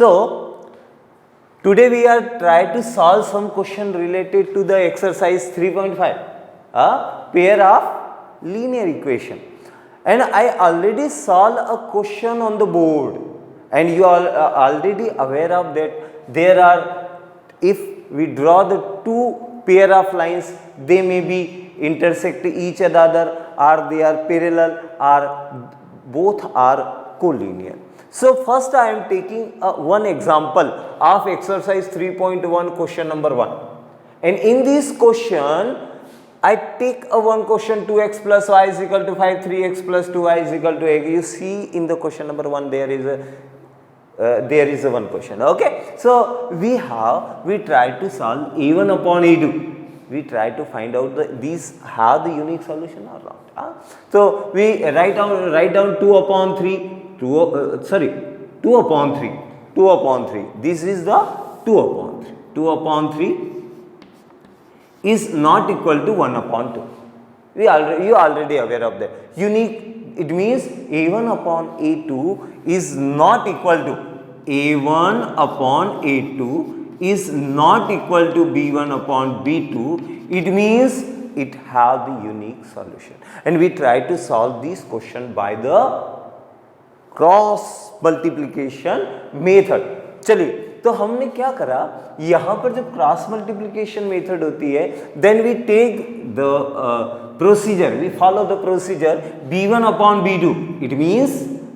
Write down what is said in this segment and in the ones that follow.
So today we are trying to solve some question related to the exercise 3.5, a pair of linear equation. And I already solved a question on the board, and you are already aware of that there are, if we draw the two pair of lines, they may be intersect each other, or they are parallel, or both are collinear. So first I am taking one example of exercise 3.1 question number 1, and in this question I take a one question 2x plus y is equal to 5, 3x plus 2y is equal to 8. You see in the question number 1 there is a one question. Okay, so we try to solve a1 upon a2. We try to find out these have the unique solution or not. So we write down 2 upon 3. 2 upon 3. This is the 2 upon 3. 2 upon 3 is not equal to 1 upon 2. You already aware of that. Unique, it means a1 upon a2 is not equal to a1 upon a2 is not equal to b1 upon b2. It means it have the unique solution, and we try to solve this question by the cross multiplication method. चलिए, तो हमने क्या करा, यहाँ पर जब cross multiplication method होती है, then we take the procedure, we follow the procedure b1 upon b2. It means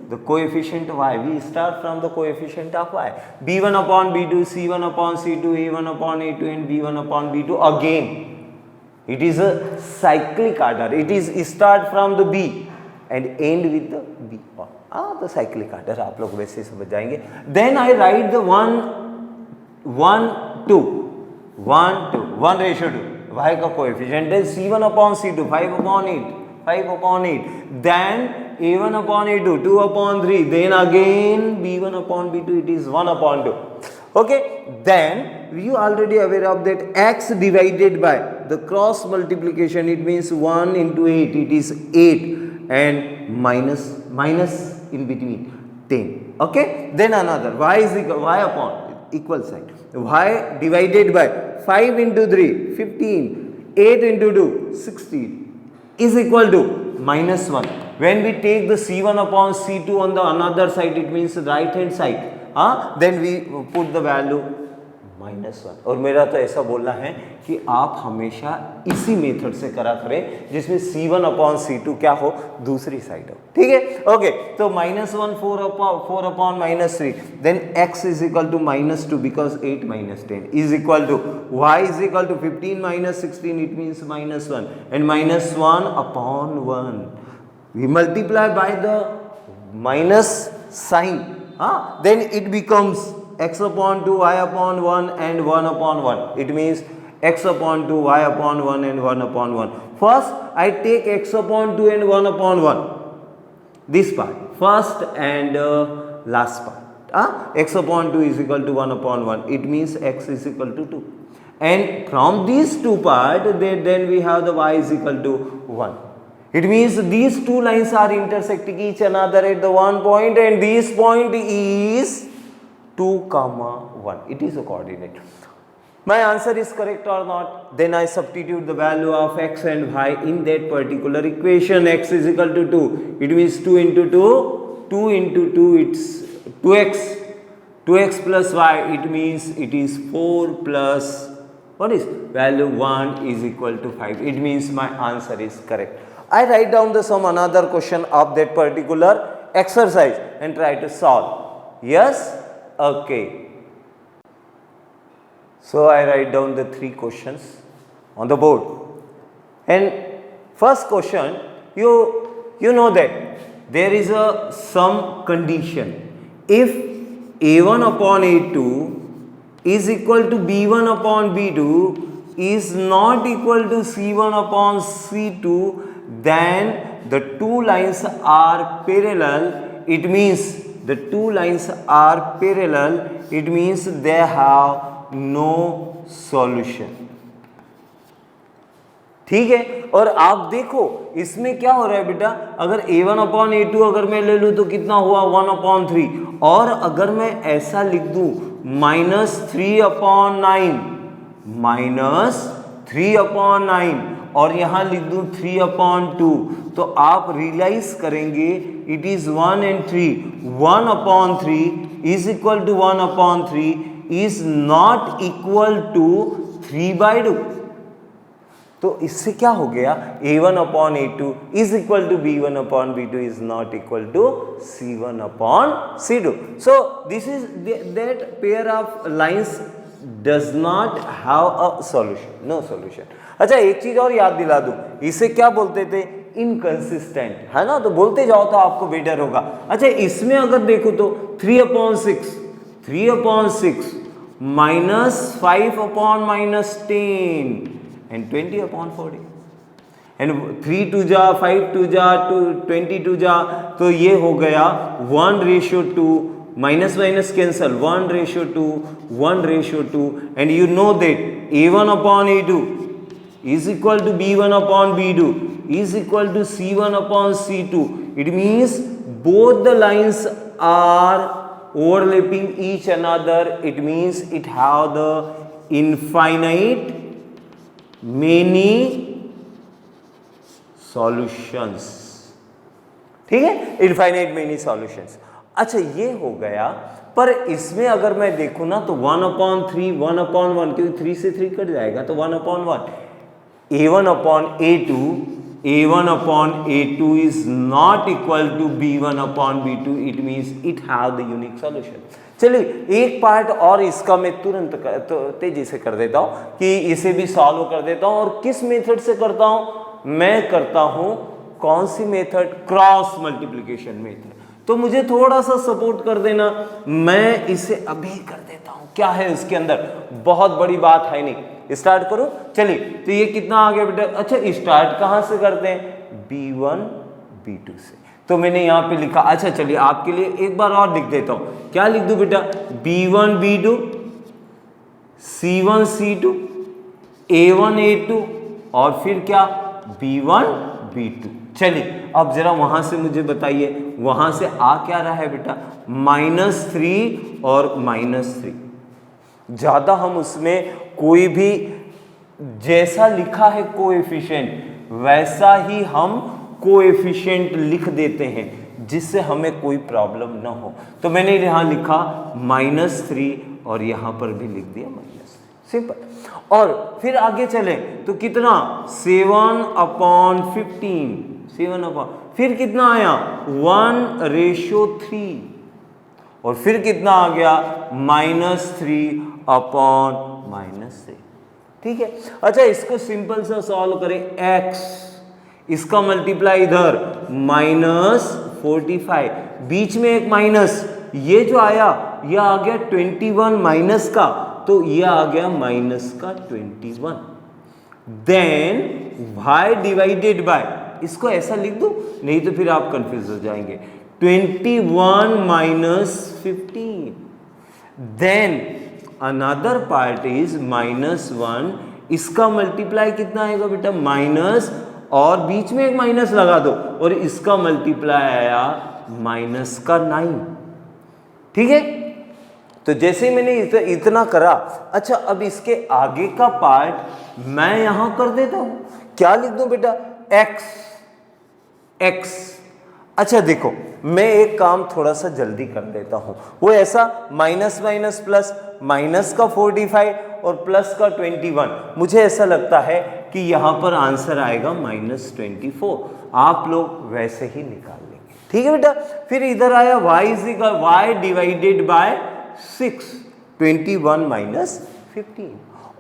the coefficient y, we start from the coefficient of y, b1 upon b2, c1 upon c2, a1 upon a2 and b1 upon b2. Again it is a cyclic order, it is start from the b and end with the b. तो cyclic order आप लोग वैसे ही समझ जाएंगे. Then I write the 1 ratio to y का coefficient है c1 upon c2 5 upon 8. Then a1 upon a2 2 upon 3. Then again b1 upon b2 it is 1 upon 2. Okay, then you already aware of that x divided by the cross multiplication, it means 1 into 8, it is 8, and minus in between 10. Okay, then another y is equal, y upon equal sign, y divided by 5 into 3 15, 8 into 2 16 is equal to minus 1. When we take the c1 upon c2 on the another side, it means right hand side, then we put the value -1. और मेरा तो ऐसा बोलना है कि आप हमेशा इसी मेथड से करा करें जिसमें c1 upon c2 क्या हो, दूसरी साइड हो. ठीक है, ओके. तो -1 4 upon -3, then x is equal to -2 because 8 minus 10 is equal to y is equal to 15 minus 16, it means -1, and -1 upon 1. We multiply by the minus sign, then it becomes x upon 2 y upon 1 and 1 upon 1. It means x upon 2 y upon 1 and 1 upon 1. First I take x upon 2 and 1 upon 1, this part first and last part. X upon 2 is equal to 1 upon 1, it means x is equal to 2, and from these two parts then we have the y is equal to 1. It means these two lines are intersecting each another at the one point, and this point is 2, 1. It is a coordinate. My answer is correct or not? Then I substitute the value of x and y in that particular equation. X is equal to 2. It means 2 into 2. 2 into 2, it's 2x. 2x plus y, it means it is 4 plus, what is value 1 is equal to 5. It means my answer is correct. I write down some another question of that particular exercise and try to solve. Yes? Okay. So I write down the 3 questions on the board. And first question, you know that there is some condition. If a1 upon a2 is equal to b1 upon b2 is not equal to c1 upon c2, then the two lines are parallel. It means the two lines are parallel, it means they have no solution. ठीक है। और आप देखो इसमें क्या हो रहा है बेटा, अगर a1 अपॉन a2 अगर मैं ले लूँ तो कितना हुआ 1/3, और अगर मैं ऐसा लिख दूँ -3/9, -3/9 और यहाँ लिख दूँ 3/2, तो आप रियलाइज करेंगे it is 1 and 3, 1/3 is equal to 1/3 is not equal to 3/2। तो इससे क्या हो गया, a1 upon a2 is equal to b1 अपॉन b2 is not equal to c1 upon c2। So this is that pair of lines does not have a solution, no solution. अच्छा एक चीज और याद दिला दूं, इसे क्या बोलते थे, इनकंसिस्टेंट, है ना, तो बोलते जाओ तो आपको बेटर होगा। अच्छा इसमें अगर देखो तो 3/6 -5/-10 and 20/40 and 3 2 जा 5 2 जा 22 जा, तो ये हो गया 1:2, minus minus cancel, 1:2, 1:2, and you know that a1 upon a2 is equal to b1 upon b2 is equal to c1 upon c2. It means both the lines are overlapping each another. It means it have the infinite many solutions, ठीक है, infinite many solutions। अच्छा ये हो गया, पर इसमें अगर मैं देखूं ना तो 1/3 1/1, क्योंकि 3 से 3 कट जाएगा तो 1/1, a1 upon a2 is not equal to b1 upon b2, it means it have the unique solution। चलिए एक पार्ट और इसका मैं तुरंत तेजी से कर देता हूं कि इसे भी सॉल्व कर देता हूं। और किस मेथड से करता हूं, मैं करता हूं कौन सी मेथड, क्रॉस मल्टीप्लिकेशन मेथड। तो मुझे थोड़ा सा सपोर्ट कर देना, मैं इसे अभी कर देता हूं। क्या है इसके अंदर, बहुत बड़ी बात है नहीं, स्टार्ट करो। चलिए तो ये कितना आ गया बेटा, अच्छा स्टार्ट कहां से करते हैं, b1 b2 से। तो मैंने यहाँ पे लिखा, अच्छा चलिए आपके लिए एक बार और लिख देता हूं, क्या लिख दूं बेटा, b1 b2 c1 c2 a1 a2 और फिर क्या b1 b2। चलिए अब जरा वहां से मुझे बताइए, वहां से आ क्या रहा है बेटा, -3 और -3। ज्यादा हम उसमें कोई भी जैसा लिखा है कोएफिशिएंट वैसा ही हम कोएफिशिएंट लिख देते हैं, जिससे हमें कोई प्रॉब्लम ना हो। तो मैंने यहाँ लिखा -3 और यहाँ पर भी लिख दिया -3, सिंपल। और फिर आगे चले तो कितना 7/15, 7/, फिर कितना आया 1:3 और फिर कितना आ गया -3/-3, ठीक है। अच्छा इसको सिंपल सा सॉल्व करें, x इसका मल्टीप्लाई इधर -45, बीच में एक माइनस, ये जो आया ये आ गया 21 माइनस का, तो ये आ गया -21। देन y डिवाइडेड बाय, इसको ऐसा लिख दो नहीं तो फिर आप कंफ्यूज हो जाएंगे, 21 -15। देन अनदर पार्ट इज -1, इसका मल्टीप्लाई कितना आएगा बेटा, माइनस और बीच में एक माइनस लगा दो और इसका मल्टीप्लाई आया -9, ठीक है। तो जैसे ही मैंने इतना करा, अच्छा अब इसके आगे का पार्ट मैं यहां कर देता हूं, क्या लिख दूं बेटा, x। अच्छा देखो मैं एक काम थोड़ा सा जल्दी कर देता हूं, वो ऐसा माइनस माइनस प्लस, माइनस का 45 और प्लस का 21, मुझे ऐसा लगता है कि यहां पर आंसर आएगा -24। आप लोग वैसे ही निकाल लेंगे, ठीक है बेटा। फिर इधर आया y डिवाइडेड बाय 6, 21 -15।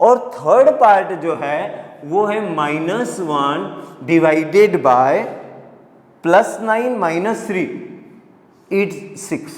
और थर्ड पार्ट जो है वो है -1 डिवाइडेड बाय +9 -3, इट्स 6।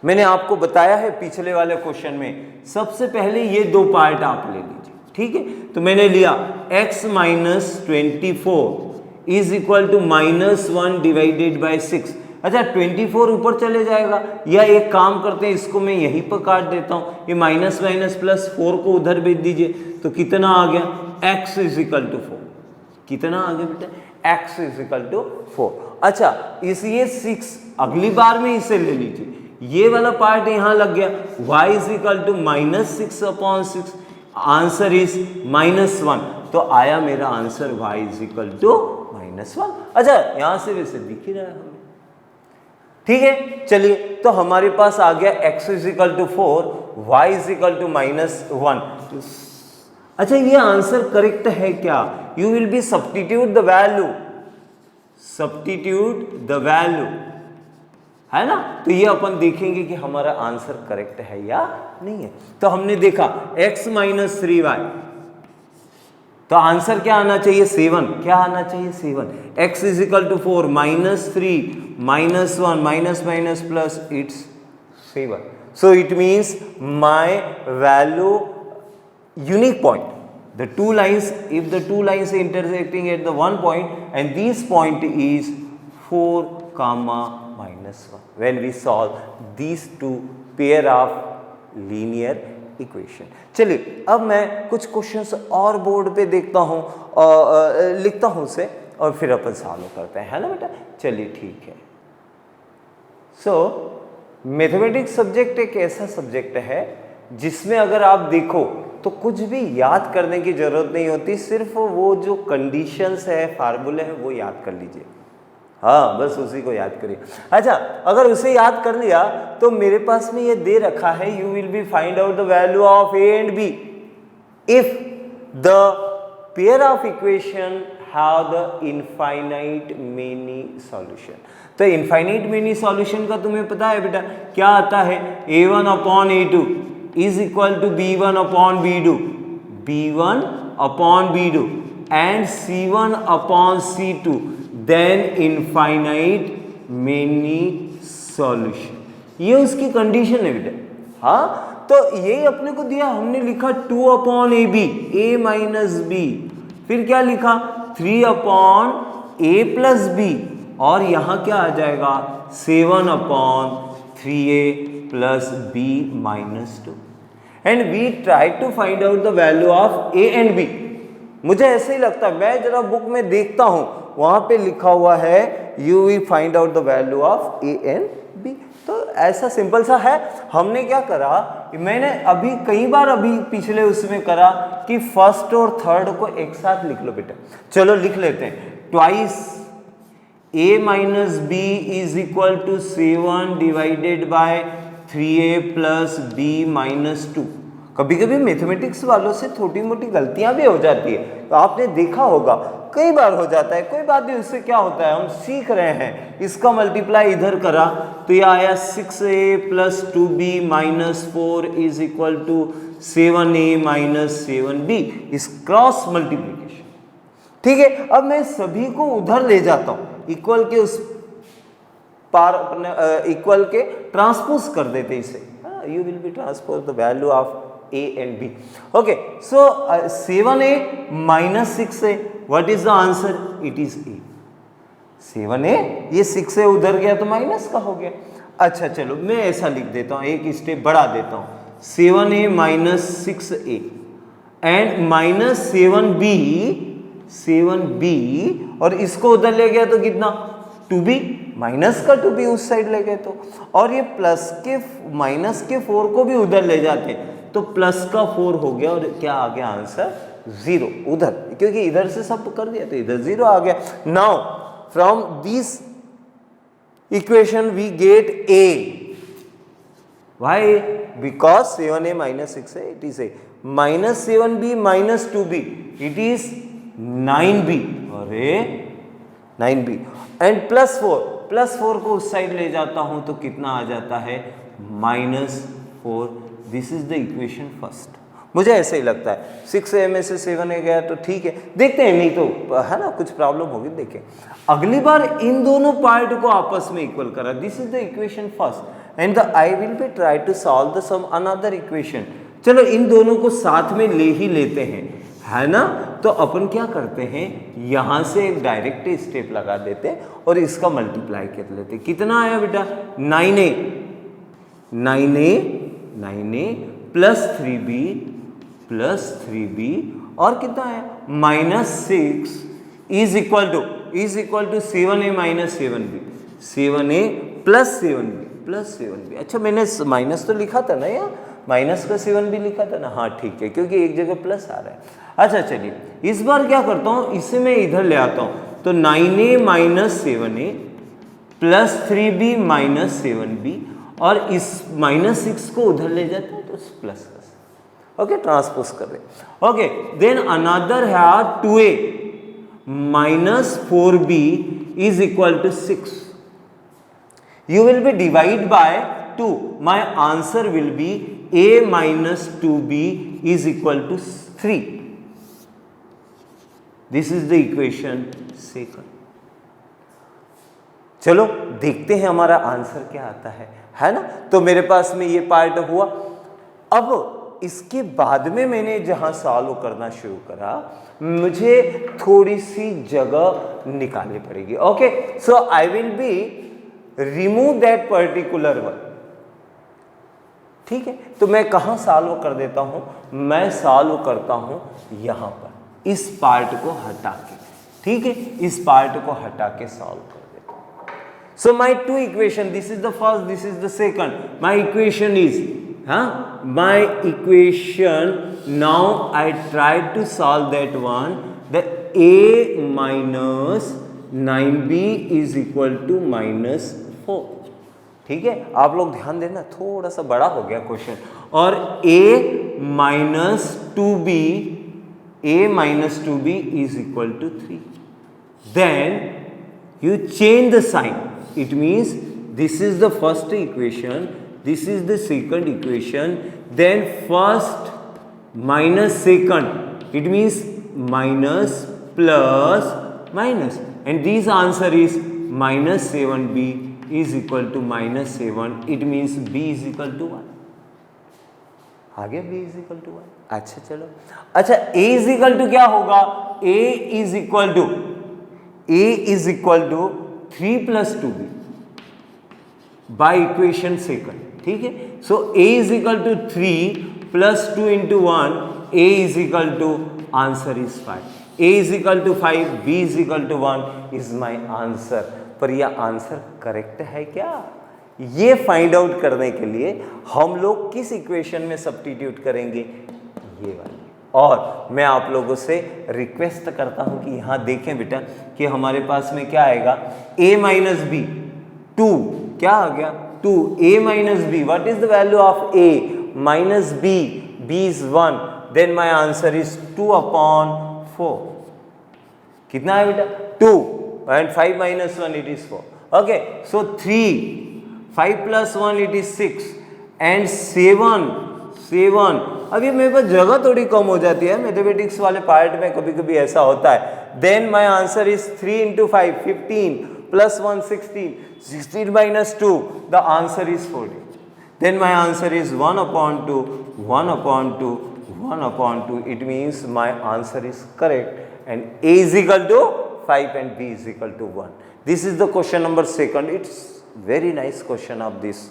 मैंने आपको बताया है पिछले वाले क्वेश्चन में, सबसे पहले ये दो पार्ट आप ले लीजिए, ठीक है। तो मैंने लिया x -24 is equal to -1 divided by 6। अच्छा 24 ऊपर चले जाएगा, या एक काम करते हैं इसको मैं यहीं पर काट देता हूं, ये माइनस माइनस प्लस 4 को उधर भेज दीजिए, तो कितना आ गया x इज इक्वल टू 4। कितना आगे बेटा, x इज इक्वल टू 4। अच्छा इस ये 6 अगली बार में इसे ले लीजिए, ये वाला पार्ट यहां लग गया, y is equal to -6/6, answer is -1, तो आया मेरा answer y is equal to -1। अच्छा यहां से वैसे दिख ही रहा है हमें, ठीक है। चलिए तो हमारे पास आ गया x is equal to 4, y is equal to -1। अच्छा ये आंसर करेक्ट है क्या? You will be substitute the value, substitute the value, है ना। तो ये अपन देखेंगे कि हमारा आंसर करेक्ट है या नहीं है। तो हमने देखा x - 3y, तो आंसर क्या आना चाहिए 7, क्या आना चाहिए 7। x is equal to 4 -3 -1 minus plus it's 7। So it means my value unique point, the two lines, if the two lines are intersecting at the one point and this point is 4, -1, when we solve these two pair of linear equation। चलिए अब मैं कुछ questions और board पे देखता हूँ और लिखता हूँ उसे, और फिर अपन सॉल्व करते हैं, है ना बेटा। चलिए ठीक है। सो मैथमेटिक्स सब्जेक्ट एक ऐसा सब्जेक्ट है जिसमें अगर आप देखो तो कुछ भी याद करने की जरूरत नहीं होती, सिर्फ वो जो कंडीशंस है, फार्मूले हैं, वो याद कर लीजिए। हाँ बस उसी को याद करिए। अच्छा अगर उसे याद कर लिया तो मेरे पास में ये दे रखा है, you will be find out the value of a and b if the pair of equation have the infinite many solution. तो इनफाइनाइट मेनी सॉल्यूशन का तुम्हें पता है बेटा क्या आता है, a1/a2 is equal to b1/b2, b1/b2 and c1/c2, then infinite many solution। ये उसकी कंडीशन है बेटा। हाँ तो यही अपने को दिया, हमने लिखा 2/ab, a minus b, फिर क्या लिखा 3/a plus b, और यहाँ क्या आ जाएगा 7/3a plus b minus 2, and we try to find out the value of a and b। मुझे ऐसे ही लगता है, मैं जरा बुक में देखता हूं वहां पे लिखा हुआ है you will find out the value of a and b। तो ऐसा सिंपल सा है। हमने क्या करा, मैंने अभी कई बार अभी पिछले उसमें करा कि फर्स्ट और थर्ड को एक साथ लिख लो बेटा। चलो लिख लेते हैं, twice a minus b is equal to 7 divided by 3a plus b minus 2। कभी कभी मैथमेटिक्स वालों से छोटी मोटी गलतियां भी हो जाती है, तो आपने देखा होगा कई बार हो जाता है, कोई बात नहीं, उससे क्या होता है, हम सीख रहे हैं। इसका मल्टीप्लाई इधर करा तो ये आया 6a plus 2b minus 4 is equal to 7a minus 7b, इस क्रॉस मल्टीप्लीकेशन। ठीक है, अब मैं सभी को उधर ले जाता हूं, इक्वल के उस पार इक्वल के ट्रांसपोज कर देते इसे, you will B transpose the value of a and b। okay, so 7a minus 6a, what is the answer? it is a। 7a, ये 6a उधर गया तो माइनस का हो गया। अच्छा चलो मैं ऐसा लिख देता हूँ, एक स्टेप बढ़ा देता हूँ, 7a minus 6a and minus 7b, और इसको उधर ले गया तो कितना 2b, माइनस का 2b उस साइड ले गए तो, और ये प्लस के माइनस के 4 को भी उधर ले जाते तो प्लस का 4 हो गया, और क्या आ गया आंसर 0 उधर, क्योंकि इधर से सब कर दिया तो इधर 0 आ गया। Now from this equation we get a, why? because 7a minus 6a it is a, minus 7b minus 2b it is 9b, अरे 9b, एंड प्लस 4 को उस साइड ले जाता हूं तो कितना आ जाता है -4। This is the equation first. मुझे ऐसे ही लगता है 6a में से 7a गया तो ठीक है, देखते हैं, नहीं तो है ना कुछ प्रॉब्लम होगी। देखें अगली बार इन दोनों पार्ट को आपस में इक्वल करा, this is the equation first and the I will be try to solve the some another equation. चलो इन दोनों को साथ में ले ही लेते हैं, है ना। तो अपन क्या करते हैं, यहां से एक डायरेक्ट स्टेप लगा देते हैं और इसका मल्टीप्लाई कर लेते हैं। कितना आया बेटा 9a प्लस 3b और कितना है -6 is equal to 7a minus 7b, 7a plus 7b। अच्छा मैंने माइनस तो लिखा था ना, या माइनस का 7b लिखा था ना, हाँ ठीक है, क्योंकि एक जगह प्लस आ रहा है। अच्छा चलिए इस बार क्या करता हूँ, इसे मैं इधर ले आता हूँ, तो 9a minus 7a plus 3b minus 7b, और इस -6 को उधर ले जाता हूँ तो प्लस का, ओके ट्रांसपोज कर रहे। ओके देन अनदर है 2a minus 4b is equal to 6. You will be divide by 2. My answer will be a minus 2b is equal to 3. This is the equation second. चलो देखते हैं हमारा answer क्या आता है ना। तो मेरे पास में ये पार्ट हुआ। अब इसके बाद में मैंने जहां सॉल्व करना शुरू करा, मुझे थोड़ी सी जगह निकालनी पड़ेगी। Okay so I will be remove that particular one. ठीक है, तो मैं कहां सॉल्व कर देता हूं, मैं सॉल्व करता हूं यहां पर, इस पार्ट को हटा के। ठीक है, इस पार्ट को हटा के सॉल्व कर देता हूं। So my two equation, this is the first, this is the second. My equation is my equation, now I try to solve that one, the a minus 9b is equal to -4। ठीक है, आप लोग ध्यान देना, थोड़ा सा बड़ा हो गया क्वेश्चन। और a minus 2b is equal to 3। then you change the sign, it means this is the first equation, this is the second equation, then first minus second, it means minus plus minus, and this answer is minus 7b is equal to -7, it means b is equal to 1। आगे b is equal to 1। अच्छा चलो, अच्छा a is equal to क्या होगा, a is equal to 3 plus 2b by equation second। ठीक है, सो a is equal to 3 plus 2 into 1, a is equal to, answer is 5, a is equal to 5, b is equal to 1 is my answer। पर यह answer correct है क्या, ये find out करने के लिए हम लोग किस इक्वेशन में सब्स्टिट्यूट करेंगे, ये वाली। और मैं आप लोगों से रिक्वेस्ट करता हूं कि यहां देखें बेटा कि हमारे पास में क्या आएगा, a माइनस b 2, क्या आ गया 2, a minus b, what is the value of a minus b, b is 1, then my answer is 2 upon 4। कितना है बेटा 2, and 5 minus 1 it is 4। okay so 3, 5 plus 1 it is 6, and 7। अभी मेरे पास जगह थोड़ी कम हो जाती है मैथमेटिक्स वाले पार्ट में, कभी कभी ऐसा होता है। then my answer is 3 into 5 15 plus 1 16 minus 2, the answer is 40। then my answer is 1 upon 2, 1 upon 2, 1 upon 2, it means my answer is correct, and a is equal to 5 and b is equal to 1। this is the question number second, it's very nice question of this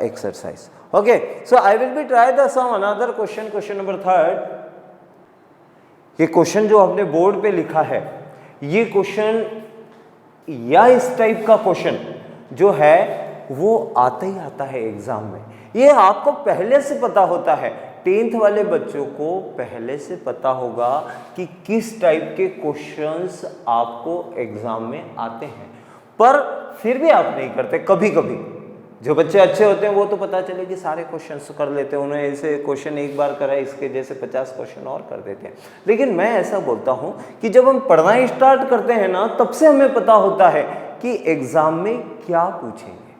exercise। okay so I will be try the some another question number third। ये question जो आपने board पे लिखा है, ये question या इस type का क्वेश्चन जो है वो आता ही आता है एग्जाम में। ये आपको पहले से पता होता है, 10th वाले बच्चों को पहले से पता होगा कि किस टाइप के क्वेश्चंस आपको एग्जाम में आते हैं, पर फिर भी आप नहीं करते। कभी कभी जो बच्चे अच्छे होते हैं वो तो पता चले कि सारे क्वेश्चंस कर लेते हैं, उन्हें ऐसे क्वेश्चन एक बार करा इसके जैसे 50 क्वेश्चन और कर देते हैं। लेकिन मैं ऐसा बोलता हूं कि जब हम पढ़ना स्टार्ट करते हैं ना, तब से हमें पता होता है कि एग्जाम में क्या पूछेंगे,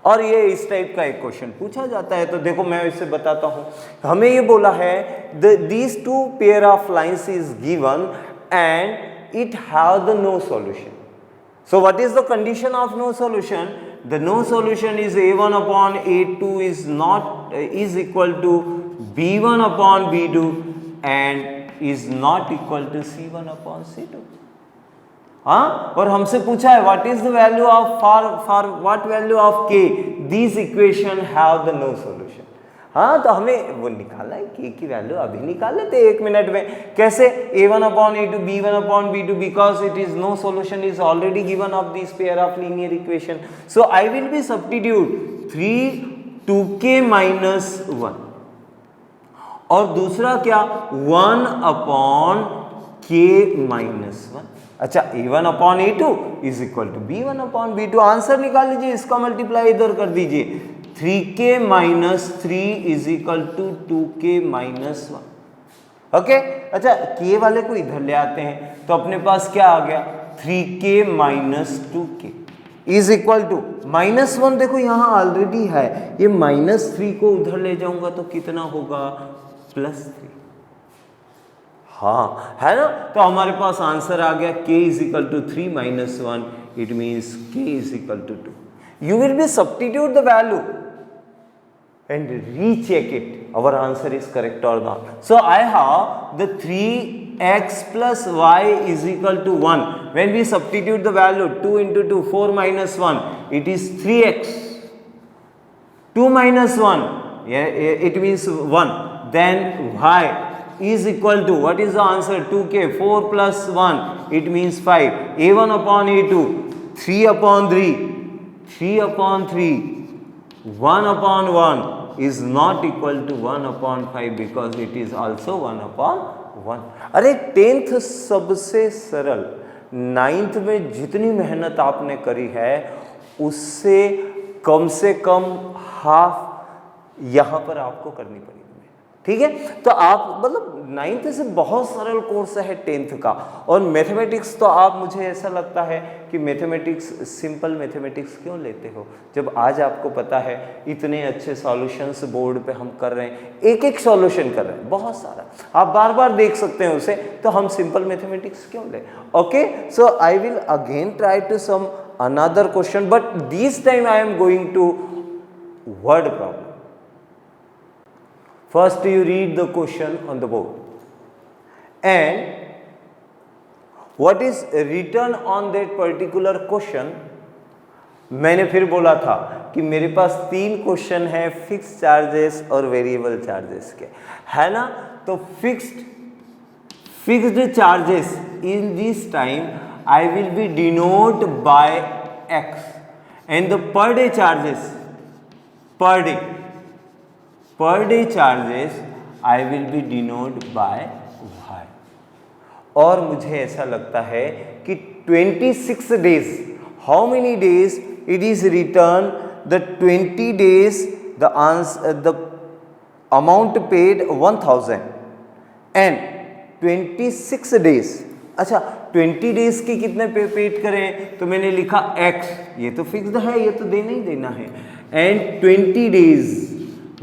और ये इस टाइप का एक क्वेश्चन पूछा जाता है। तो देखो मैं इसे बताता हूं, हमें ये बोला है these 2 pair of lines is given and it have the no solution. So what is the condition of no solution? The no solution is a1 upon a2 is equal to b1 upon b2 and is not equal to c1 upon c2। हाँ, और हमसे पूछा है what is the value of for what value of k these equation have the no solution। हाँ, तो हमें वो निकालना है k की वैल्यू अभी निकाल लेते हैं 1 मिनट में। कैसे? a1/a2 b1/b2 because it is no solution is already given of this pair of linear equation. So I will be substitute 3 2k minus 1 और दूसरा क्या 1/k minus 1। अच्छा, a1/a2 is equal to b1/b2। Answer निकाल लीजिए, इसका multiply इधर कर दीजिए 3k minus 3 is equal to 2k minus 1। Okay, अच्छा k वाले को इधर ले आते हैं तो अपने पास क्या आ गया 3k minus 2k is equal to -1। देखो यहाँ ऑलरेडी है, ये -3 को उधर ले जाऊंगा तो कितना होगा +3। हाँ, है ना? तो हमारे पास आंसर आ गया k is equal to 3 minus 1, it means k is equal to 2। You will be substitute the value and recheck it. Our answer is correct or not. So I have the 3x plus y is equal to 1. When we substitute the value 2 into 2, 4 minus 1, it is 3x. 2 minus 1, yeah, it means 1. Then y is equal to, what is the answer? 2k. 4 plus 1, it means 5. a1/a2, 3/3. 3/3, 1/1 is not equal to 1/5 because it is also 1/1। अरे 10th सबसे सरल, 9th में जितनी मेहनत आपने करी है उससे कम से कम हाफ यहाँ पर आपको करनी पड़ेगी। ठीक है, तो आप मतलब 9th से बहुत सरल कोर्स है 10th का। और मैथमेटिक्स तो आप, मुझे ऐसा लगता है कि मैथमेटिक्स, सिंपल मैथमेटिक्स क्यों लेते हो जब आज आपको पता है इतने अच्छे सॉल्यूशंस बोर्ड पे हम कर रहे हैं, एक एक सॉल्यूशन कर रहे हैं, बहुत सारा आप बार बार देख सकते हैं उसे, तो हम सिंपल मैथमेटिक्स क्यों लें। Okay, so I will again try to some another question, but this time I am going to word problem. First you read the question on the board and what is written on that particular question। मैंने फिर बोला था कि मेरे पास 3 question है fix charges और variable charges के, है ना? तो fixed charges in this time I will be denote by x and the per day charges, per day charges I will be denoted by y। और मुझे ऐसा लगता है कि 26 days, how many days it is written, the 20 days the answer, the amount paid 1000 and 26 days। अच्छा, 20 days की कितने paid करें, तो मैंने लिखा x, ये तो फिक्स्ड है, ये तो देना ही देना है, and 20 days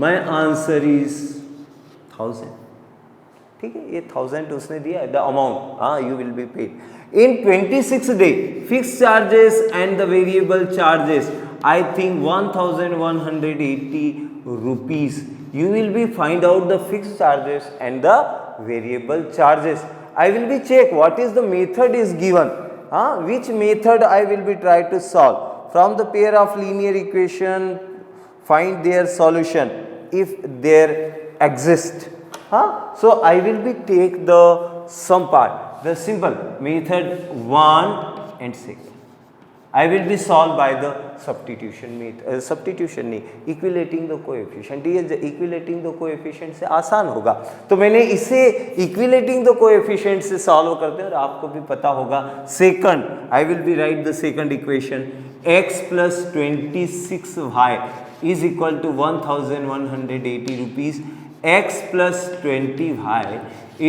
my answer is 1000। ठीक है, ये 1000 उसने दिया है द अमाउंट, हाँ, you will be paid in 26 day. Fix charges and the variable charges I think 1180 rupees. You will be find out the fix charges and the variable charges. I will be check what is the method is given, which method I will be try to solve from the pair of linear equation, find their solution if there exist। So I will be take the some part, the simple method 1 and 6 I will be solved by the substitution method, substitution नहीं, equalating the coefficient। ये equalating the coefficient से आसान होगा, तो मैंने इसे equalating the coefficient से solve करते हैं। और आपको भी पता होगा second, I will be write the second equation, x plus 26y is equal to 1180 rupees, x plus 20y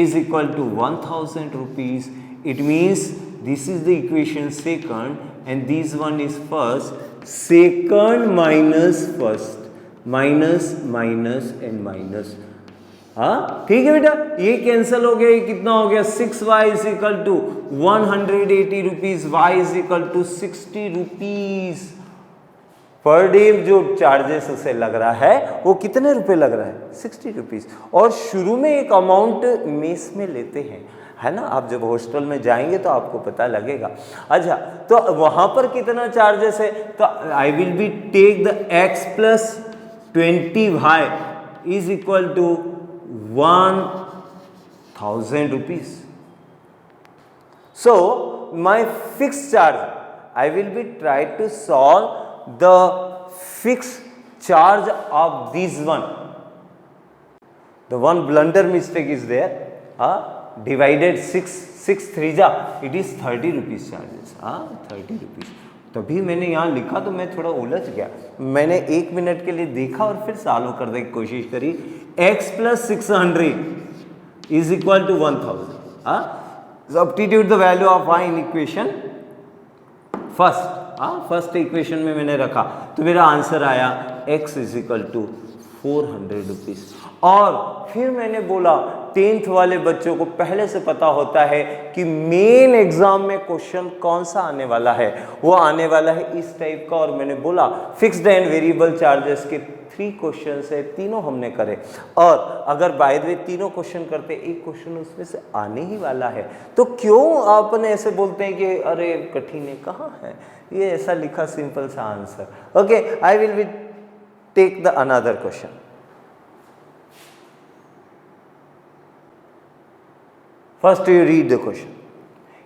is equal to 1000 rupees। It means this is the equation second and this one is first, second minus first, minus minus and minus। ठीक है बेटा, ये cancel हो गया, ये कितना हो गया 6y is equal to 180 rupees, y is equal to 60 rupees per day. जो चार्जेस उसे लग रहा है वो कितने रुपए लग रहा है 60 रुपीज। और शुरू में एक अमाउंट मेस में लेते हैं, है ना? आप जब हॉस्टल में जाएंगे तो आपको पता लगेगा। अच्छा, तो वहां पर कितना चार्जेस है, तो I will be take the x plus 20y is equal to 1000 rupees. So my fixed charge, I will be try to solve the fixed charge of this one. The one blunder mistake is there. Divided 6 3 जा, it is 30 rupees charges. 30 rupees. तभी मैंने यहाँ लिखा तो मैं थोड़ा उलझ गया. मैंने 1 मिनट के लिए देखा और फिर सॉल्व करने की कोशिश करी. x plus 600 is equal to 1000. Substitute the value of y in equation first equation में मैंने रखा तो मेरा आंसर आया x is equal to 400 rupees. और फिर मैंने बोला 10th वाले बच्चों को पहले से पता होता है कि मेन एग्जाम में क्वेश्चन कौन सा आने वाला है. वो आने वाला है इस टाइप का. और मैंने बोला फिक्स्ड एंड वेरिएबल चार्जेस के 3 क्वेश्चन है, तीनों हमने करे. और अगर बाय द वे तीनों क्वेश्चन करते एक क्वेश्चन उसमें से आने ही वाला है तो क्यों आपने ऐसे बोलते हैं कि अरे कठिन है, कहाँ है ये ऐसा लिखा सिंपल सा answer. Okay, I will be take the another question. First you read the question.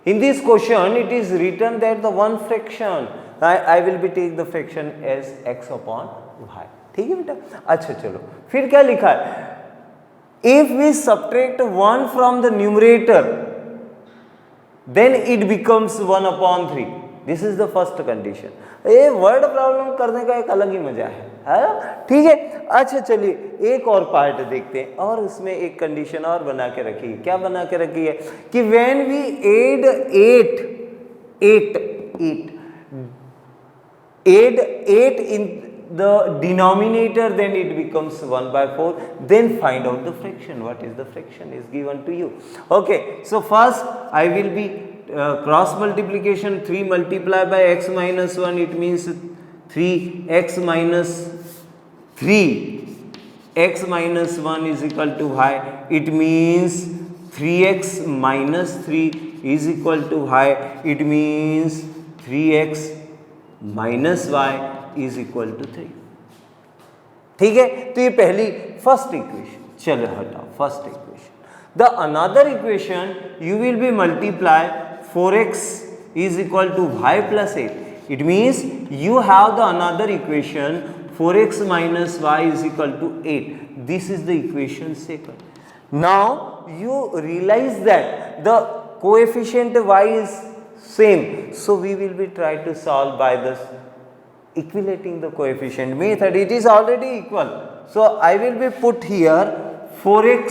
In this question it is written that the one fraction, I will be take the fraction as x upon y. ठीक है बेटा. अच्छा चलो फिर क्या लिखा है. If we subtract 1 from the numerator then it becomes 1 upon 3. This is the first condition. ये वर्ड प्रॉब्लम करने का एक अलग ही मजा है. ठीक है. अच्छा चलिए एक और पार्ट देखते हैं और उसमें एक कंडीशन और बना के रखी है. क्या बना के रखी है कि when we add 8 in the denominator then it becomes 1/4. Then find out the fraction. What is the fraction is given to you. Okay, so first I will be cross multiplication. 3 multiplied by x minus 1, it means 3x minus 3x minus 1 is equal to y. It means 3x minus 3 is equal to y. It means 3x minus y is equal to 3. ठीक है. तो ये पहली first equation. चलो हटाओ first equation. The another equation you will B multiply 4x is equal to y plus 8. It means you have the another equation 4x minus y is equal to 8. This is the equation second. Now you realize that the coefficient y is same. So we will be try to solve by this equalating the coefficient method. It is already equal. So I will be put here 4x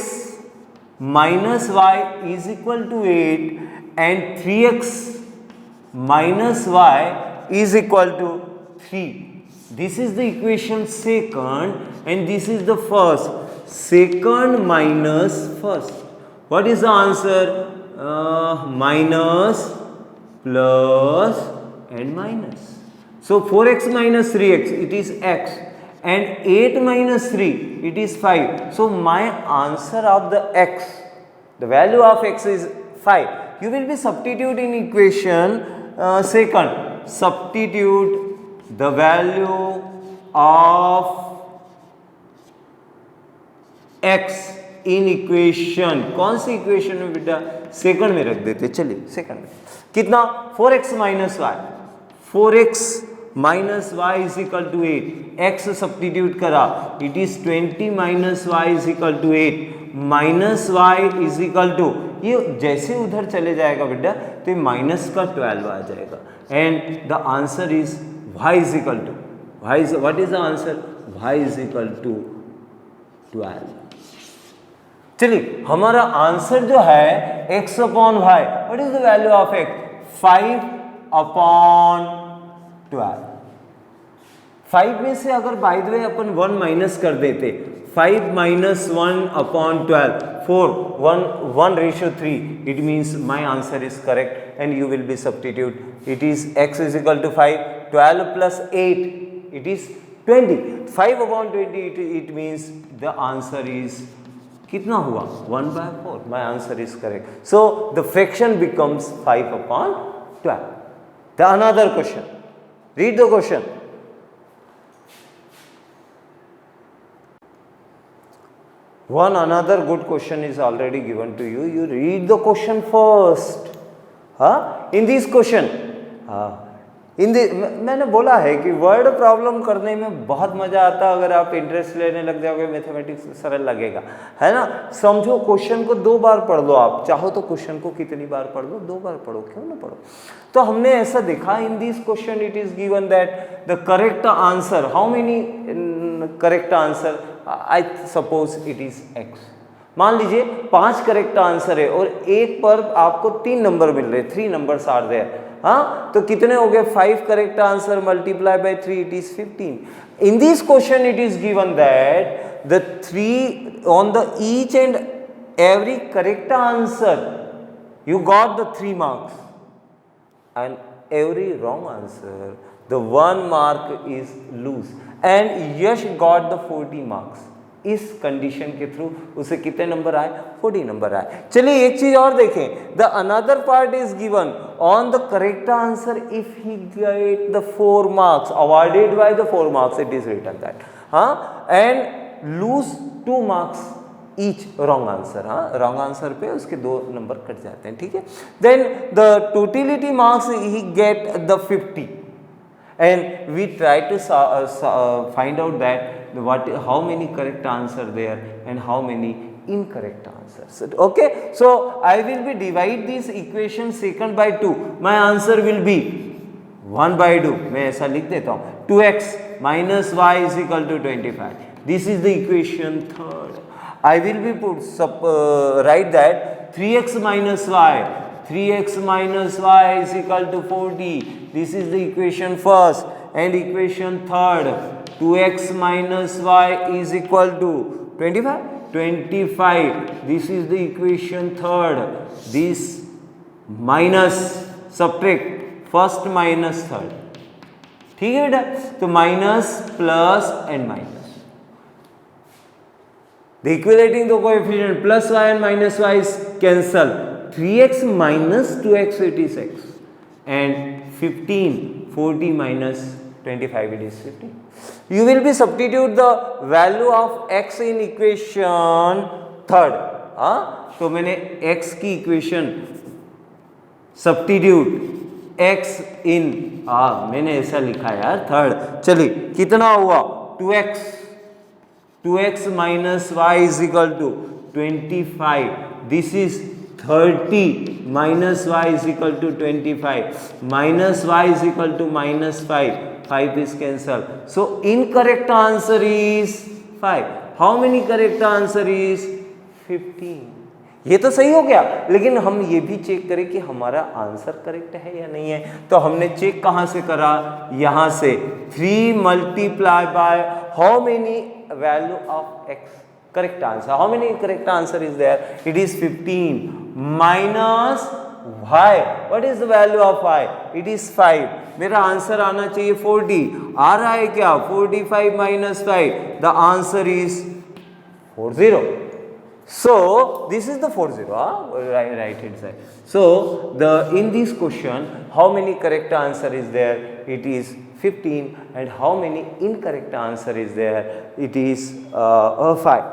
minus y is equal to 8 and 3x minus y is equal to 3. This is the equation second and this is the first. Second minus first. What is the answer? Minus, plus and minus. So 4x minus 3x it is x and 8 minus 3 it is 5. So my answer of the x, the value of x is 5. You will be substitute in equation second. Substitute the value of x in equation. कौन सी equation में बेटा? Second में रख देते. चलिए second में कितना? 4x minus y. 4x minus y is equal to 8. x substitute करा. It is 20 minus y is equal to 8. Minus y is equal to, ये जैसे उधर चले जाएगा बेटा तो ये माइनस का 12 आ जाएगा. And the answer is y is equal to, y is, what is the answer? y is equal to 12. चलिए हमारा आंसर जो है x upon y. What is the value of x? 5 upon 12. 5 में से अगर by the way upon 1 minus कर देते, 5 minus 1 upon 12, 4, 1:3. It means my answer is correct and you will be substitute. It is x is equal to 5, 12 plus 8, it is 20. 5 upon 20, it means the answer is, कितना हुआ? 1/4. My answer is correct. So the fraction becomes 5 upon 12. The another question. Read the question. One another good question is already given to you. You read the question first. In this question, मैंने बोला है कि word problem करने में बहुत मजा आता है अगर आप इंटरेस्ट लेने लग जाओगे, मैथमेटिक्स सरल लगेगा, है ना। समझो, क्वेश्चन को 2 बार पढ़ लो, आप चाहो तो क्वेश्चन को कितनी बार पढ़ लो, 2 बार पढ़ो, क्यों ना पढ़ो। तो हमने ऐसा देखा, इन this question it is given that the correct answer, how many correct answer, I suppose it is x। मान लीजिए 5 करेक्ट आंसर है और एक पर आपको 3 नंबर मिल रहे, 3 नंबर्स आर देयर। तो कितने हो गए? 5 correct answer multiply by 3, it is 15। In this question it is given that the 3 on the each and every correct answer you got the 3 marks, and every wrong answer the 1 mark is lose, and Yash got the 40 marks। इस condition के through उसे कितने number आए? 40 number आए। चलिए एक चीज और देखें, the another part is given on the correct answer if he get the 4 marks awarded by the 4 marks, it is written that and lose 2 marks each wrong answer. Wrong answer पे उसके 2 number cut जाते हैं, ठीक है। Then the totality marks he get the 50 and we try to find out that how many correct answer there and how many incorrect answers। Okay, so I will be divide this equation second by 2, my answer will be 1/2। मैं ऐसा लिख देता हूँ, 2x minus y is equal to 25, this is the equation third। I will be write that 3x minus y is equal to 40, this is the equation first, and equation third 2x minus y is equal to 25, this is the equation third, this minus subtract first minus third, ठीक है बेटा। तो minus plus and minus, the equalating the coefficient plus y and minus y is cancel, 3x minus 2x it is x, and 15 40 minus 25 it is 15। you will be substitute the value of x in equation third। तो मैंने x की equation substitute x इन मैंने ऐसा लिखा यार third. चलिए कितना हुआ? 2x minus y is equal to 25, this is 30 minus y is equal to 25, minus y is equal to minus 5 is cancelled, so incorrect answer is 5। how many correct answer is 15। ये तो सही हो गया, लेकिन हम ये भी चेक करें कि हमारा आंसर करेक्ट है या नहीं है। तो हमने चेक कहाँ से करा? यहाँ से 3 multiply by how many value of x, correct answer, how many correct answer is there? it is 15 minus y, what is the value of y? it is 5। मेरा आंसर आना चाहिए 40, आ रहा है क्या? 45 minus 5, the answer is 40। so this is the 40, right hand side। so in this question how many correct answer is there? it is 15, and how many incorrect answer is there? it is 5।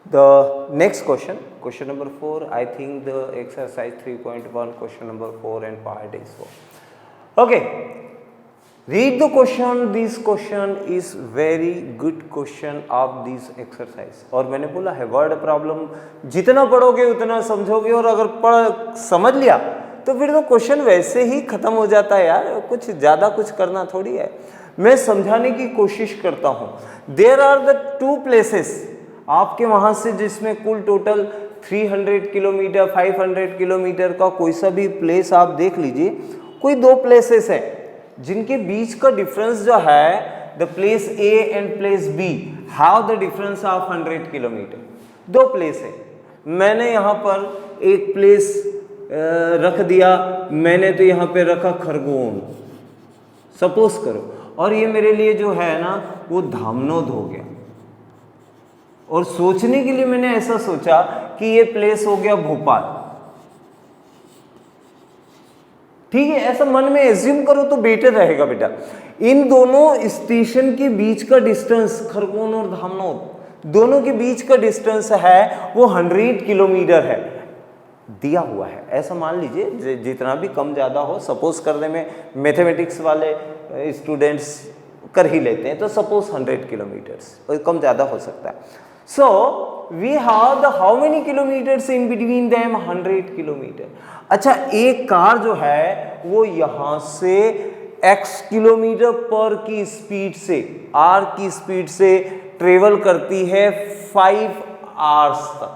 the next question number 4, I think the exercise 3.1 question number 4 and part is 4। okay, read the question, this question is very good question of this exercise। और मैंने बोला है word problem जितना पढ़ोगे उतना समझोगे, और अगर समझ लिया तो फिर तो क्वेश्चन वैसे ही खत्म हो जाता है यार, कुछ ज़्यादा कुछ करना थोड़ी है। मैं समझाने की कोशिश करता हूँ। देयर आर द 2 प्लेसेस आपके वहाँ से, जिसमें कुल टोटल 300 किलोमीटर 500 किलोमीटर का कोई सा भी प्लेस आप देख लीजिए, कोई 2 प्लेसेस है जिनके बीच का डिफरेंस जो है, the place a and place b have the difference of 100 kilometre. 2 place है। मैंने यहाँ पर एक प्लेस रख दिया, मैंने तो यहाँ पे रखा खरगोन सपोज करो, और ये मेरे लिए जो है ना वो धामनोद हो गया। और सोचने के लिए मैंने ऐसा सोचा कि ये प्लेस हो गया भोपाल। ठीक है, ऐसा मन में एज्यूम करो तो बेटर रहेगा बेटा। इन दोनों स्टेशन के बीच का डिस्टेंस, खरगोन और धामनोद दोनों के बीच का डिस्टेंस है वो 100 किलोमीटर है, दिया हुआ है। ऐसा मान लीजिए जितना भी कम ज़्यादा हो, सपोज करने में मैथमेटिक्स वाले स्टूडेंट्स कर ही लेते हैं, तो सपोज 100 किलोमीटर्स, कम ज़्यादा हो सकता है। So we have the how many kilometres in between them, 100 kilometre. अच्छा, एक कार जो है वो यहाँ से x किलोमीटर पर की स्पीड से, r की स्पीड से ट्रेवल करती है 5 आवर्स तक।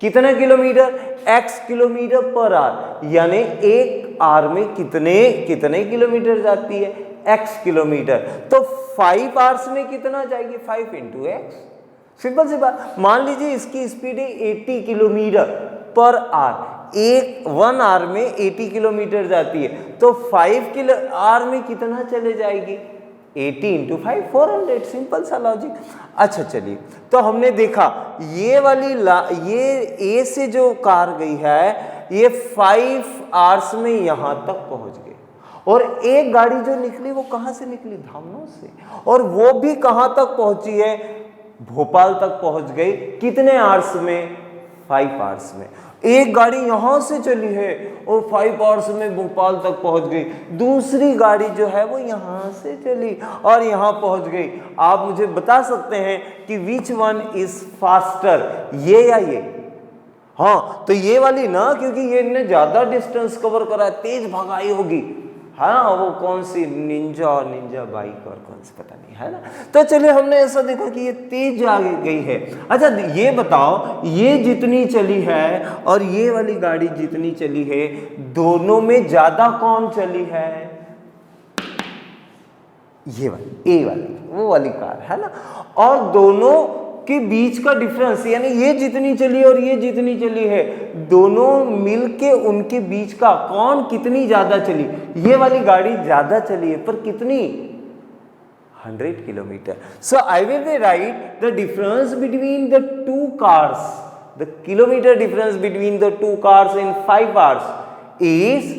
कितना kilometre? x kilometre per our, यानी एक आवर में कितने किलोमीटर जाती है? x kilometre. तो 5 आवर्स में कितना जाएगी? 5 इंटू एक्स। सिंपल सी बात। मान लीजिए इसकी स्पीड है 80 किलोमीटर पर आवर, 1 आवर में 80 किलोमीटर जाती है, तो 5 आवर में कितना चले जाएगी? 80 इंटू 5, 400। सिंपल सा लॉजिक। अच्छा चलिए, तो हमने देखा ये वाली ये ए से जो कार गई है ये 5 आवर्स में यहाँ तक पहुँच गई, और एक गाड़ी जो निकली वो कहाँ से निकली? धामनोद से, और वो भी कहाँ तक पहुँची है? भोपाल तक पहुँच गई। कितने आवर्स में? 5 आवर्स में। एक गाड़ी यहाँ से चली है और 5 आवर्स में भोपाल तक पहुँच गई, दूसरी गाड़ी जो है वो यहाँ से चली और यहाँ पहुँच गई। आप मुझे बता सकते हैं कि विच वन इज फास्टर, ये या ये? हाँ, तो ये वाली ना, क्योंकि ये ने ज़्यादा डिस्टेंस कवर करा है, तेज भगाई होगी। हाँ, वो कौन सी निंजा बाइक और कौन सी पता नहीं, है ना। तो चलिए, हमने ऐसा देखा कि ये तेज आगे गई है। अच्छा, ये बताओ, ये जितनी चली है और ये वाली गाड़ी जितनी चली है, दोनों में ज्यादा कौन चली है? ये वाली, ए वाली, वो वाली कार, है ना। और दोनों के बीच का डिफरेंस, यानी ये जितनी चली और ये जितनी चली है, दोनों मिलके उनके बीच का कौन कितनी ज्यादा चली? ये वाली गाड़ी ज्यादा चली है, पर कितनी? 100 kilometre. So I will be right the difference between the two cars, the kilometre difference between the two cars in 5 hours is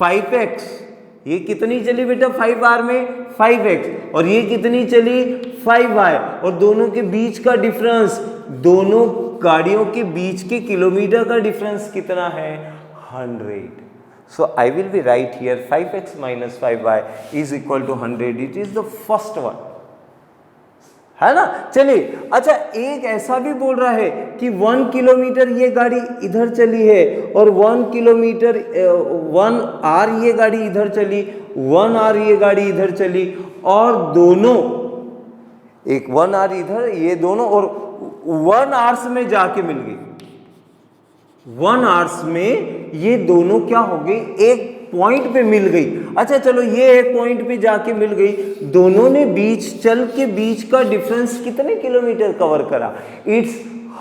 5x। ये कितनी चली बेटा 5 आवर में? 5x। और ये कितनी चली? 5y। और दोनों के बीच का डिफरेंस, दोनों गाड़ियों के बीच के किलोमीटर का डिफरेंस कितना है? 100। So I will be right here 5x minus 5y is equal to 100. It is the first one, है ना। चलिए, अच्छा, एक ऐसा भी बोल रहा है कि 1 किलोमीटर ये गाड़ी इधर चली है और 1 किलोमीटर 1 आवर ये गाड़ी इधर चली, 1 आवर ये गाड़ी इधर चली, और दोनों, एक 1 आवर इधर, ये दोनों, और 1 आवर्स में जाके मिल गई। 1 आवर्स में ये दोनों क्या हो गई? एक पॉइंट पे मिल गई। अच्छा चलो, ये एक पॉइंट पे जाके मिल गई, दोनों ने बीच चल के बीच का डिफरेंस कितने किलोमीटर कवर करा? It's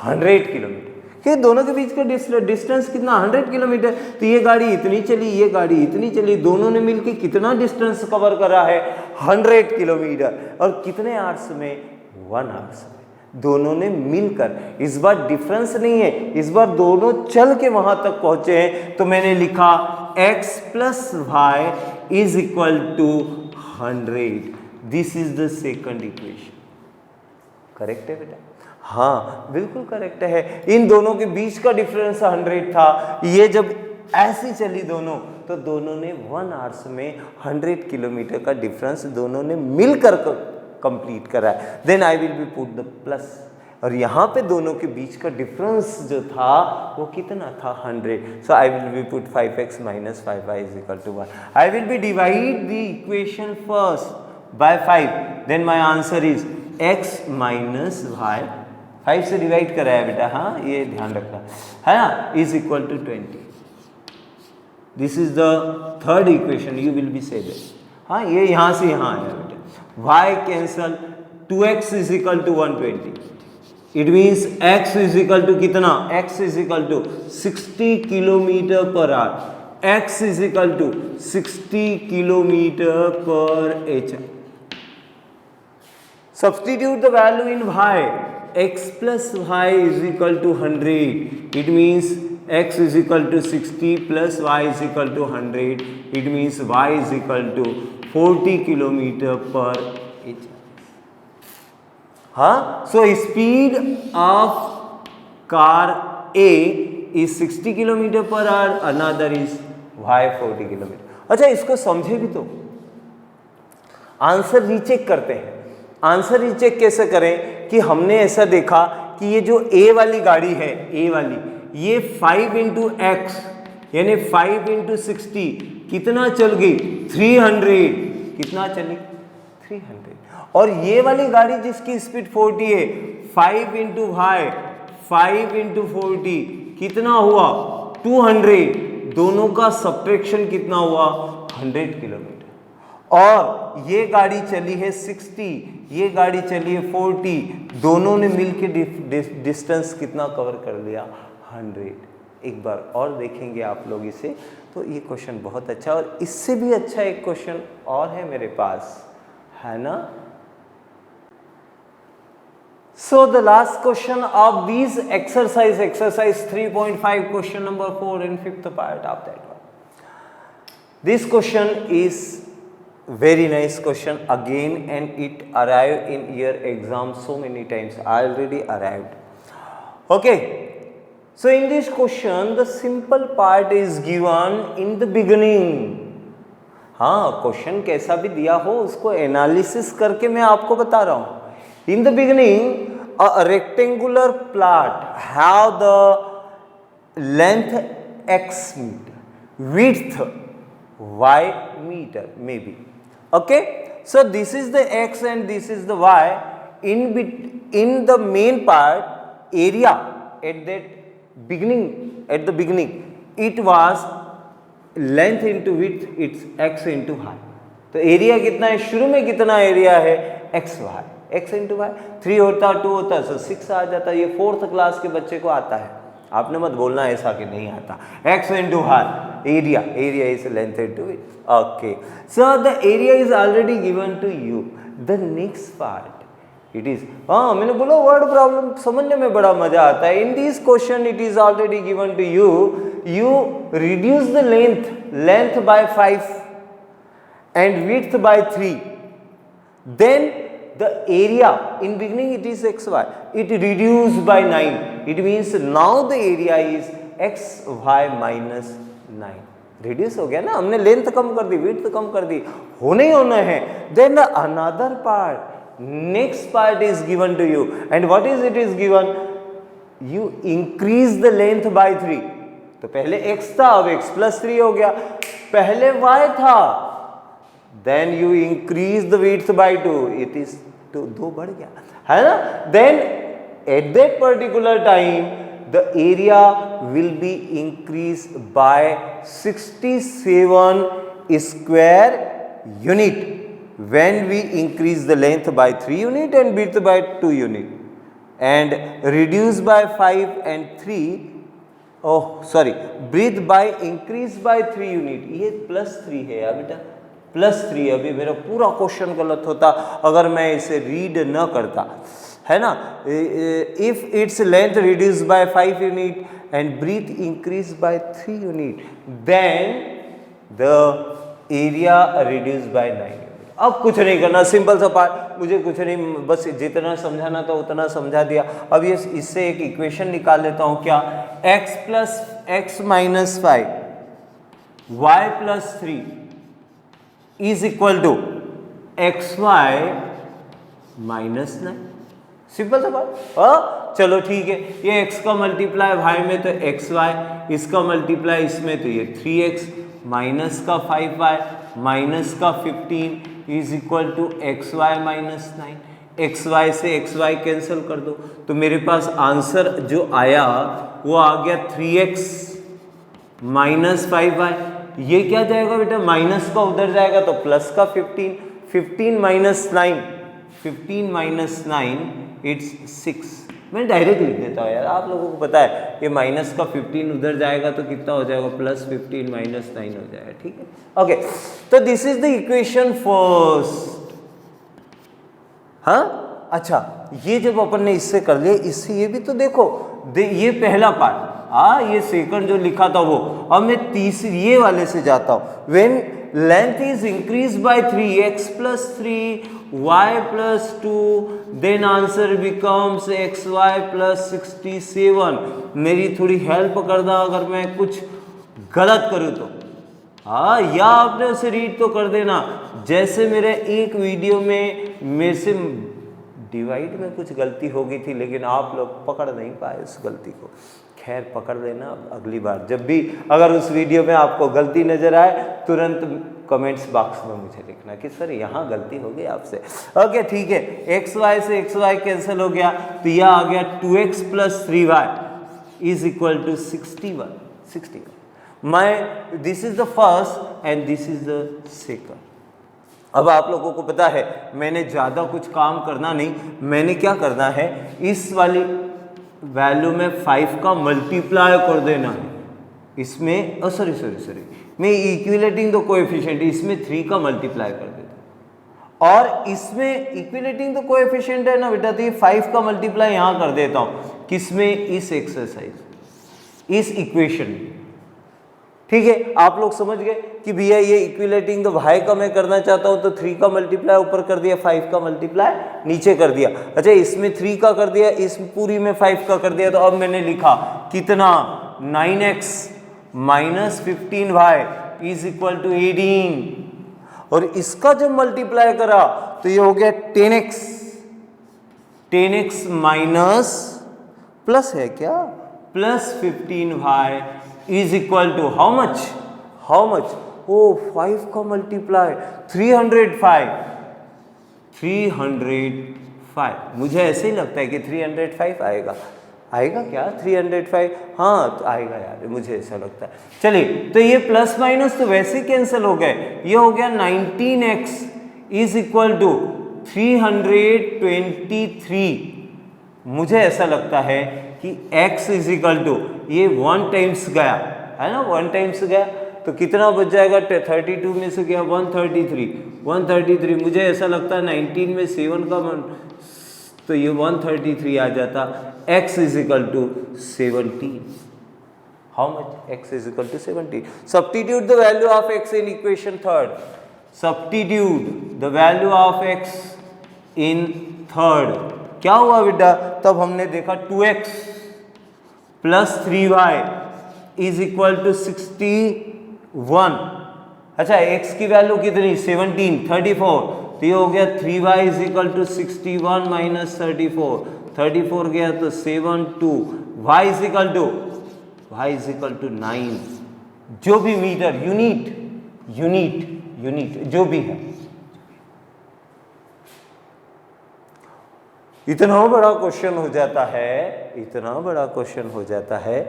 100 kilometre. ये दोनों के बीच का डिस्टेंस कितना? 100 किलोमीटर। तो ये गाड़ी इतनी चली, ये गाड़ी इतनी चली, दोनों ने मिलके कितना डिस्टेंस कवर करा है? 100 किलोमीटर। और कितने आवर्स में? 1 आवर्स में। दोनों ने मिलकर, इस बार डिफरेंस नहीं है, इस बार दोनों चल के वहां तक पहुंचे हैं। तो मैंने लिखा x plus y is equal to 100। This is the second equation. Correct है बेटा? हाँ, बिल्कुल करेक्ट है। इन दोनों के बीच का डिफरेंस 100 था। ये जब ऐसी चली दोनों, तो दोनों ने 1 आवर्स में 100 किलोमीटर का डिफरेंस दोनों ने मिलकर कंप्लीट करा है। Then I will be put the plus, और यहाँ पे दोनों के बीच का डिफरेंस जो था वो कितना था? 100। So I will be put 5x minus 5y is equal to 1. I will be divide the equation first by 5, then my answer is x minus y। 5 से डिवाइड करा है बेटा, हाँ, ये ध्यान रखना, है ना, is equal to 20। This is the third equation, you will be say that. हाँ, ये यहाँ से यहाँ आया बेटा। y cancel, 2x is equal to 120। It means x is equal to कितना? x is equal to 60 kilometre per hour. x is equal to 60 kilometre per h। Substitute the value in y. X plus y is equal to 100. It means x is equal to 60 plus y is equal to 100, it means y is equal to 40 kilometer per h. So speed of car A is 60 kilometer per hour, another is y 40 kilometer. अच्छा, इसको समझे भी तो answer recheck करते हैं. Answer recheck कैसे करें कि हमने ऐसा देखा कि ये जो A वाली गाड़ी है, A वाली, ये 5 इंटू एक्स यानी 5 इंटू 60 कितना चल गई? 300. कितना चली? 300. और ये वाली गाड़ी जिसकी स्पीड 40 है, 5 इंटू वाई 5 इंटू 40 कितना हुआ? 200. दोनों का सब्ट्रैक्शन कितना हुआ? 100 किलोमीटर. और ये गाड़ी चली है 60, ये गाड़ी चली है 40, दोनों ने मिलकर डिस्टेंस कितना कवर कर लिया? 100. एक बार और देखेंगे आप लोग इसे, तो ये क्वेश्चन बहुत अच्छा, और इससे भी अच्छा एक क्वेश्चन और है मेरे पास, है ना. So the last question of these exercise 3.5, question number 4 and 5th part of that one. This question is very nice question again, and it arrived in your exam so many times. I already arrived. Okay. So in this question the simple part is given in the beginning. हाँ, question कैसा भी दिया हो उसको analysis करके मैं आपको बता रहा हूँ. In the beginning, a rectangular plot have the length x meter, width y meter maybe. Okay, so this is the x and this is the y. In the main part area at the beginning it was length into width, it's x into y. तो area कितना है? शुरू में कितना area है? X y, x into y. 3 होता, 2 होता, सो 6 आ जाता. ये 4th क्लास के बच्चे को आता है. आपने मत बोलना ऐसा कि नहीं आता. X into y, area, area is length into width. Okay, so the area is already given to you. The next part it is, हाँ मैंने बोला वर्ड प्रॉब्लम समझने में बड़ा मजा आता है. In this question it is already given to you. You reduce the length by 5 and width by 3, then the area in beginning it is xy, it reduced by 9, it means now the area is xy minus 9. Reduce हो गया ना, हमने length कम कर दी, width कम कर दी, होने ही होना है. Then another part, next part is given to you, and what is it is given? You increase the length by 3. तो पहले x था, अब x प्लस 3 हो गया. पहले y था, then you increase the width by 2, it is 2 बढ़ गया, है ना. then at that particular time the area will be increased by 67 square unit when we increase the length by 3 unit and width by 2 unit, and reduce by 5 and 3, oh sorry, breadth by increase by 3 unit. ये plus 3 है यार बेटा, plus 3. अभी मेरा पूरा question गलत होता अगर मैं इसे रीड न करता, है ना. If it's length reduce by 5 unit and breadth increase by 3 unit, then the area reduce by 9 unit. अब कुछ नहीं करना, सिंपल सा पार्ट, मुझे कुछ नहीं, बस जितना समझाना था उतना समझा दिया. अब ये इससे एक इक्वेशन निकाल लेता हूँ. क्या? x plus x minus 5 y plus 3 is equal to xy minus 9. Simple सा बात. चलो ठीक है, ये x का मल्टीप्लाई y में तो xy, इसका मल्टीप्लाई इसमें तो ये 3x, माइनस का 5y माइनस का 15 is equal to xy minus 9. xy से xy कैंसिल कर दो, तो मेरे पास आंसर जो आया वो आ गया 3x माइनस 5y. ये क्या जाएगा बेटा? माइनस का उधर जाएगा तो प्लस का 15, 15 माइनस 9, 15 माइनस 9 इट्स 6. मैं डायरेक्ट लिख देता हूँ यार, आप लोगों को पता है ये माइनस का 15 उधर जाएगा तो कितना हो जाएगा? प्लस 15 माइनस 9 हो जाएगा. ठीक है, ओके. तो this is the equation first. हाँ अच्छा, ये जब अपन ने इससे कर लिया, इससे ये भी तो देखो, ये पहला पार्ट, ये सेकंड जो लिखा था वो। अब मैं तीसरी ये वाले से जाता हूं। When length is increase by 3, x plus 3 y plus 2, then answer becomes xy plus 67। मेरी थोड़ी हेल्प करना अगर मैं कुछ गलत करूँ तो, या आपने उसे रीड तो कर देना। जैसे मेरे एक वीडियो में मेरे से डिवाइड में कुछ गलती हो गई थी, लेकिन आप लोग पकड़ नहीं पाए उस गलती को। खैर पकड़ लेना अगली बार, जब भी अगर उस वीडियो में आपको गलती नजर आए तुरंत कमेंट्स बॉक्स में मुझे लिखना कि सर यहाँ गलती हो गई आपसे। ओके ठीक है, एक्स वाई से एक्स वाई कैंसिल हो गया, तो यह आ गया 2x plus 3y is equal to 61। मैं this is the first and this is the second. अब आप लोगों को पता है मैंने ज़्यादा कुछ काम करना नहीं, मैंने क्या करना है, इस वाली वैल्यू में 5 का मल्टीप्लाई कर देना है। इसमें सॉरी मैं इक्विलेटिंग द कोएफिशिएंट, इसमें 3 का मल्टीप्लाई कर देता हूँ, और इसमें इक्विलेटिंग द कोएफिशिएंट है ना बेटा, तो ये 5 का मल्टीप्लाई यहाँ कर देता हूँ। किसमें? इस एक्सरसाइज, इस इक्वेशन में। ठीक है, आप लोग समझ गए कि भैया ये इक्विलेटिंग द y का मैं करना चाहता हूं, तो 3 का मल्टीप्लाई ऊपर कर दिया, 5 का मल्टीप्लाई नीचे कर दिया। अच्छा, इसमें 3 का कर दिया, इस पूरी में 5 का कर दिया, तो अब मैंने लिखा कितना, 9x minus 15y is equal to 18। और इसका जब मल्टीप्लाई करा तो ये हो गया 10x माइनस प्लस है क्या, plus 15y is equal to how much, ओ 5 का मल्टीप्लाई 305। मुझे ऐसे ही लगता है कि 305 आएगा क्या 305? हाँ तो आएगा यार, मुझे ऐसा लगता है। चलिए, तो ये प्लस माइनस तो वैसे ही कैंसिल हो गए, ये हो गया 19x इज इक्वल टू 323। मुझे ऐसा लगता है कि x इज इक्वल टू, ये 1 टाइम्स गया है ना, 1 टाइम्स गया तो कितना बच जाएगा, 32 में से गया 133। मुझे ऐसा लगता है 19 में 7 का तो ये 133 आ जाता। x is equal to 17। How much? x is equal to 17। Substitute the value of x in equation third. Substitute the value of x in third. क्या हुआ बेटा? तब हमने देखा 2x plus 3y is equal to 61। अच्छा, x की value कितनी, 17, 34, तो ये हो गया 3y is equal to 61 minus 34 गया तो 7, 2, y इज इक्वल टू 9। जो भी मीटर, यूनिट जो भी है, इतना बड़ा क्वेश्चन हो जाता है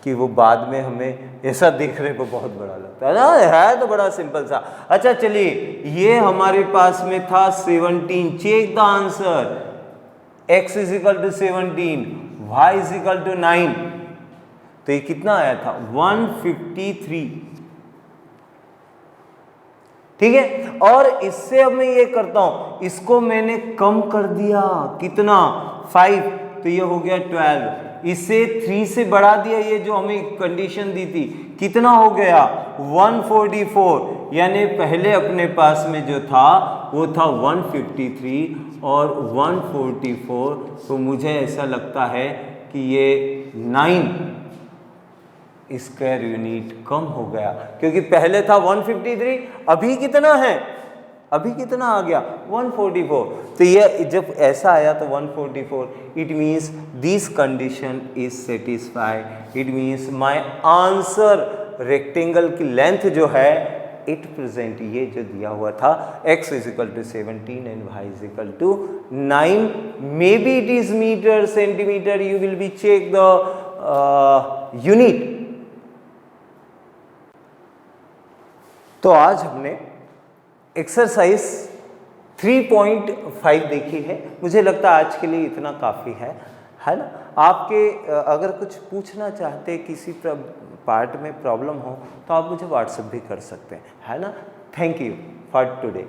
कि वो बाद में हमें ऐसा देखने को बहुत बड़ा लगता है ना, है तो बड़ा सिंपल सा। अच्छा चलिए, ये हमारे पास में था 17। Check the answer, x is equal to 17, y is equal to 9, तो ये कितना आया था, 153। ठीक है, और इससे अब मैं ये करता हूं, इसको मैंने कम कर दिया, कितना, 5, तो ये हो गया 12। इसे 3 से बढ़ा दिया, ये जो हमें कंडीशन दी थी, कितना हो गया, 144। यानी पहले अपने पास में जो था वो था 153 और 144, तो मुझे ऐसा लगता है कि ये 9 स्क्वायर यूनिट कम हो गया, क्योंकि पहले था 153, अभी कितना आ गया, 144। तो ये जब ऐसा आया तो 144, it means this condition is satisfied. It means my answer, rectangle की लेंथ जो है इट प्रेजेंट, ये जो दिया हुआ था, x is equal to 17 and y is equal to 9। Maybe it is metre, centimetre, you will be check the unit. तो आज हमने एक्सरसाइज 3.5 देखी है। मुझे लगता है आज के लिए इतना काफ़ी है ना। आपके अगर कुछ पूछना चाहते, किसी पार्ट में प्रॉब्लम हो, तो आप मुझे व्हाट्सएप भी कर सकते हैं, है ना। Thank you for today.